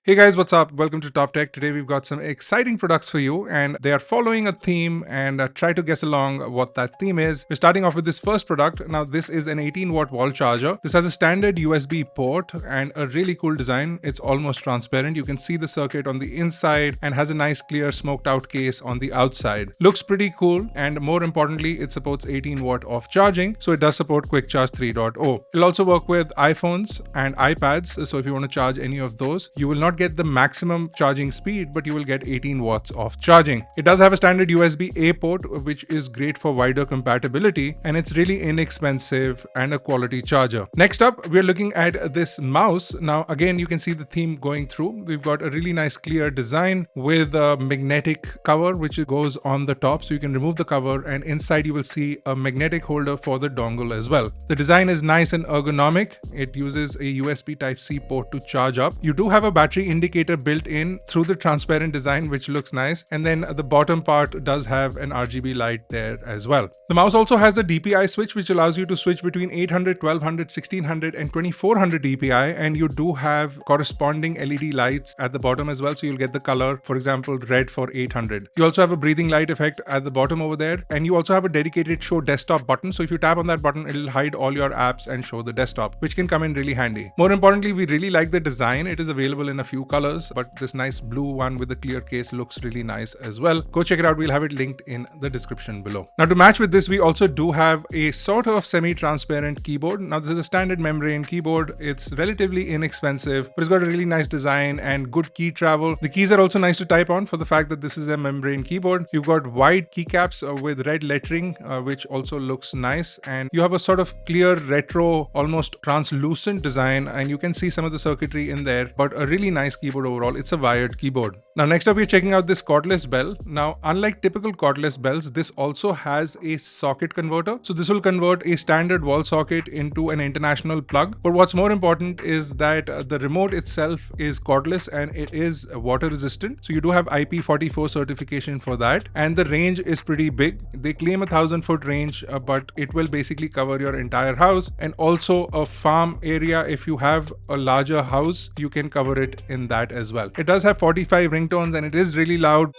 Hey guys, what's up? Welcome to TopTech. Today we've got some exciting products for you and they are following a theme and try to guess along what that theme is. We're starting off with this first product. Now this is an 18-watt wall charger. This has a standard USB port and a really cool design. It's almost transparent. You can see the circuit on the inside and has a nice clear smoked out case on the outside. Looks pretty cool and more importantly, it supports 18 watt of charging. So it does support Quick Charge 3.0. It'll also work with iPhones and iPads. So if you want to charge any of those, you will not get the maximum charging speed, but you will get 18 watts of charging. It does have a standard USB-A port, which is great for wider compatibility, and it's really inexpensive and a quality charger. Next up, we're looking at this mouse. Now, again, you can see the theme going through. We've got a really nice clear design with a magnetic cover, which goes on the top, so you can remove the cover, and inside you will see a magnetic holder for the dongle as well. The design is nice and ergonomic. It uses a USB Type-C port to charge up. You do have a battery indicator built in through the transparent design, which looks nice, and then the bottom part does have an RGB light there as well. The mouse also has a DPI switch, which allows you to switch between 800, 1200, 1600 and 2400 DPI, and you do have corresponding LED lights at the bottom as well, so you'll get the color, for example, red for 800. You also have a breathing light effect at the bottom over there, and you also have a dedicated show desktop button, so if you tap on that button, it'll hide all your apps and show the desktop, which can come in really handy. More importantly, we really like the design. It is available in a few colors, but this nice blue one with the clear case looks really nice as well. Go check it out. We'll have it linked in the description below. Now, to match with this, we also do have a sort of semi-transparent keyboard. Now, this is a standard membrane keyboard. It's relatively inexpensive, but it's got a really nice design and good key travel. The keys are also nice to type on for the fact that this is a membrane keyboard. You've got wide keycaps with red lettering, which also looks nice. And you have a sort of clear retro, almost translucent design, and you can see some of the circuitry in there, but a really nice keyboard overall. It's a wired keyboard. Now, next up, we're checking out this Cordless Bell. Now, unlike typical cordless bells, this also has a socket converter. So this will convert a standard wall socket into an international plug. But what's more important is that the remote itself is cordless and it is water resistant. So you do have IP44 certification for that. And the range is pretty big. They claim 1,000-foot range, but it will basically cover your entire house, and also a farm area. If you have a larger house, you can cover it in that as well. It does have 45 ringtones and it is really loud.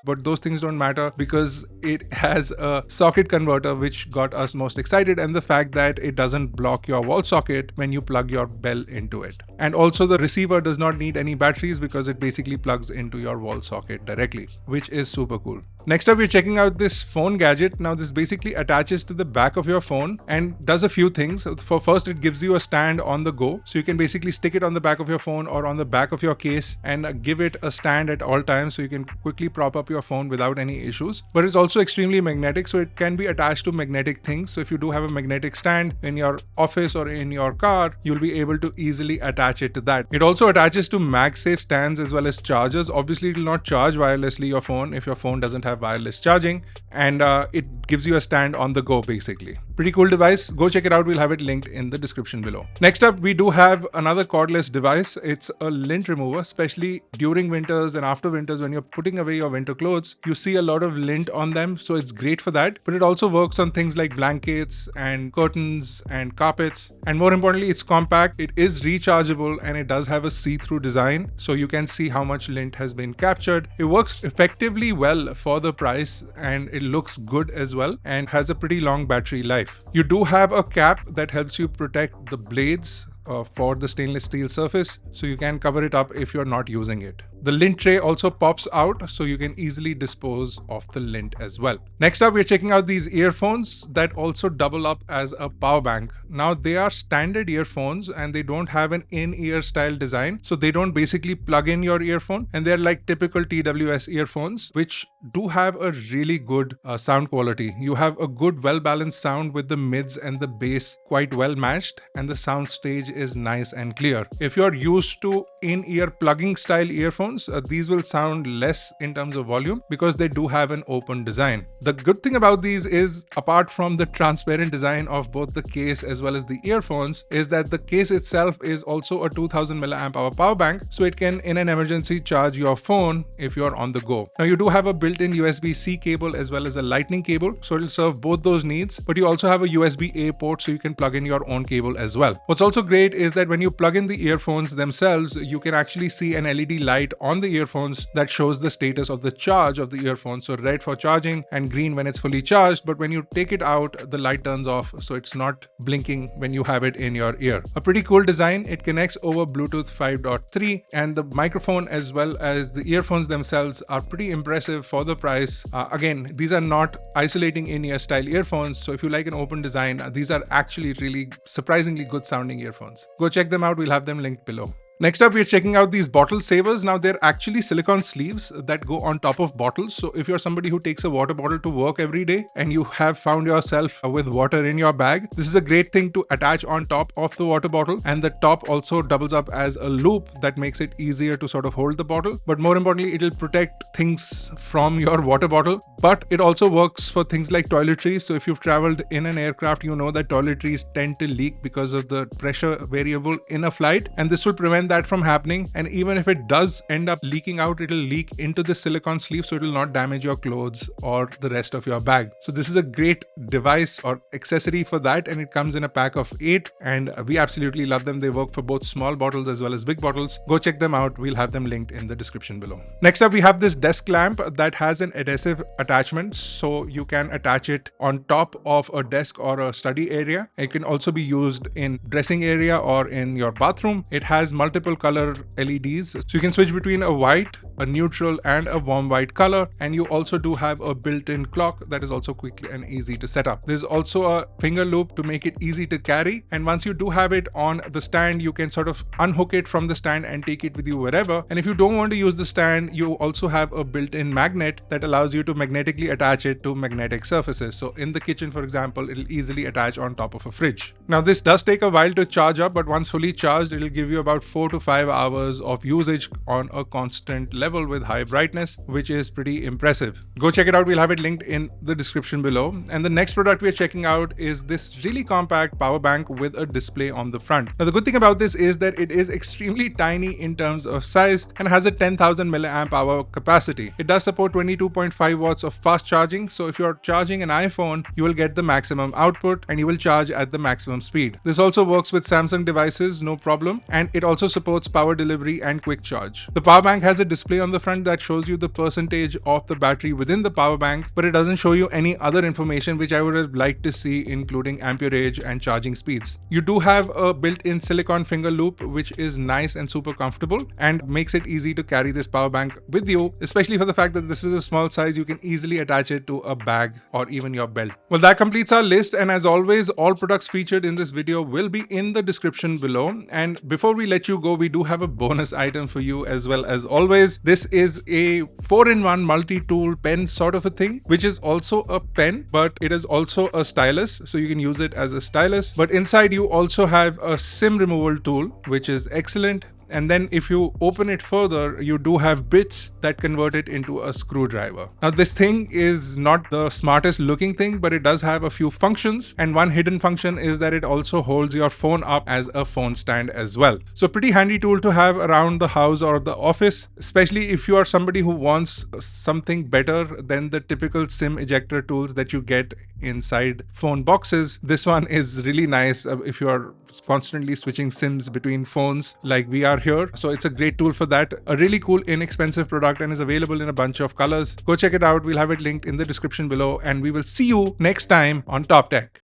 But those things don't matter because it has a socket converter, which got us most excited, and the fact that it doesn't block your wall socket when you plug your bell into it. And also the receiver does not need any batteries because it basically plugs into your wall socket directly, which is super cool. Next up, we're checking out this phone gadget. Now, this basically attaches to the back of your phone and does a few things. For first, it gives you a stand on the go. So you can basically stick it on the back of your phone or on the back of your case and give it a stand at all times, so you can quickly prop up your phone without any issues. But it's also extremely magnetic, so it can be attached to magnetic things. So if you do have a magnetic stand in your office or in your car, you'll be able to easily attach it to that. It also attaches to MagSafe stands as well as chargers. Obviously, it will not charge wirelessly your phone if your phone doesn't have wireless charging, and it gives you a stand on the go basically. Pretty cool device. Go check it out. We'll have it linked in the description below. Next up, we do have another cordless device. It's a lint remover, especially during winters and after winters when you're putting away your winter clothes. You see a lot of lint on them, so it's great for that. But it also works on things like blankets and curtains and carpets. And more importantly, it's compact, it is rechargeable, and it does have a see-through design, so you can see how much lint has been captured. It works effectively well for the price, and it looks good as well, and has a pretty long battery life. You do have a cap that helps you protect the blades for the stainless steel surface, so you can cover it up if you're not using it. The lint tray also pops out, so you can easily dispose of the lint as well. Next up, we're checking out these earphones that also double up as a power bank. Now, they are standard earphones and they don't have an in-ear style design, so they don't basically plug in your earphone, and they're like typical TWS earphones, which do have a really good sound quality. You have a good, well-balanced sound with the mids and the bass quite well matched, and the sound stage is nice and clear. If you're used to in-ear plugging style earphones, these will sound less in terms of volume because they do have an open design. The good thing about these is, apart from the transparent design of both the case as well as the earphones, is that the case itself is also a 2000 mAh power bank, so it can in an emergency charge your phone if you're on the go. Now you do have a built-in USB-C cable as well as a lightning cable, so it'll serve both those needs, but you also have a USB-A port so you can plug in your own cable as well. What's also great is that when you plug in the earphones themselves, you can actually see an LED light on the earphones that shows the status of the charge of the earphone. So red for charging and green when it's fully charged, but when you take it out, the light turns off, so it's not blinking when you have it in your ear. A pretty cool design. It connects over Bluetooth 5.3, and the microphone as well as the earphones themselves are pretty impressive for the price. Again, these are not isolating in-ear style earphones, so if you like an open design, these are actually really surprisingly good sounding earphones. Go check them out. We'll have them linked below. Next up, we're checking out these bottle savers. Now, they're actually silicone sleeves that go on top of bottles. So if you're somebody who takes a water bottle to work every day and you have found yourself with water in your bag, this is a great thing to attach on top of the water bottle. And the top also doubles up as a loop that makes it easier to sort of hold the bottle. But more importantly, it'll protect things from your water bottle. But it also works for things like toiletries. So if you've traveled in an aircraft, you know that toiletries tend to leak because of the pressure variable in a flight. And this will prevent that from happening, and even if it does end up leaking out, it'll leak into the silicone sleeve, so it will not damage your clothes or the rest of your bag. So this is a great device or accessory for that, and it comes in a pack of 8, and we absolutely love them. They work for both small bottles as well as big bottles. Go check them out. We'll have them linked in the description below. Next up, we have this desk lamp that has an adhesive attachment, so you can attach it on top of a desk or a study area. It can also be used in dressing area or in your bathroom. It has multiple color LEDs, so you can switch between a white, a neutral, and a warm white color. And you also do have a built-in clock that is also quick and easy to set up. There's also a finger loop to make it easy to carry, and once you do have it on the stand, you can sort of unhook it from the stand and take it with you wherever. And if you don't want to use the stand, you also have a built-in magnet that allows you to magnetically attach it to magnetic surfaces. So in the kitchen, for example, it'll easily attach on top of a fridge. Now this does take a while to charge up, but once fully charged, it'll give you about 4 to 5 hours of usage on a constant level with high brightness, which is pretty impressive. Go check it out. We'll have it linked in the description below. And the next product we're checking out is this really compact power bank with a display on the front. Now the good thing about this is that it is extremely tiny in terms of size and has a 10,000 milliamp hour capacity. It does support 22.5 watts of fast charging, so if you're charging an iPhone, you will get the maximum output and you will charge at the maximum speed. This also works with Samsung devices, no problem, and it also supports power delivery and quick charge. The power bank has a display on the front that shows you the percentage of the battery within the power bank, but it doesn't show you any other information which I would have liked to see, including amperage and charging speeds. You do have a built-in silicone finger loop, which is nice and super comfortable and makes it easy to carry this power bank with you, especially for the fact that this is a small size. You can easily attach it to a bag or even your belt. Well, that completes our list, and as always, all products featured in this video will be in the description below. And before we let you go, we do have a bonus item for you as well. As always, this is a 4-in-1 multi-tool pen sort of a thing, which is also a pen, but it is also a stylus, so you can use it as a stylus. But inside you also have a SIM removal tool, which is excellent. And then if you open it further, you do have bits that convert it into a screwdriver. Now this thing is not the smartest looking thing, but it does have a few functions, and one hidden function is that it also holds your phone up as a phone stand as well. So pretty handy tool to have around the house or the office, especially if you are somebody who wants something better than the typical SIM ejector tools that you get inside phone boxes. This one is really nice if you are constantly switching SIMs between phones like we are here. So it's a great tool for that. A really cool, inexpensive product, and is available in a bunch of colors. Go check it out. We'll have it linked in the description below, and we will see you next time on Top Tech.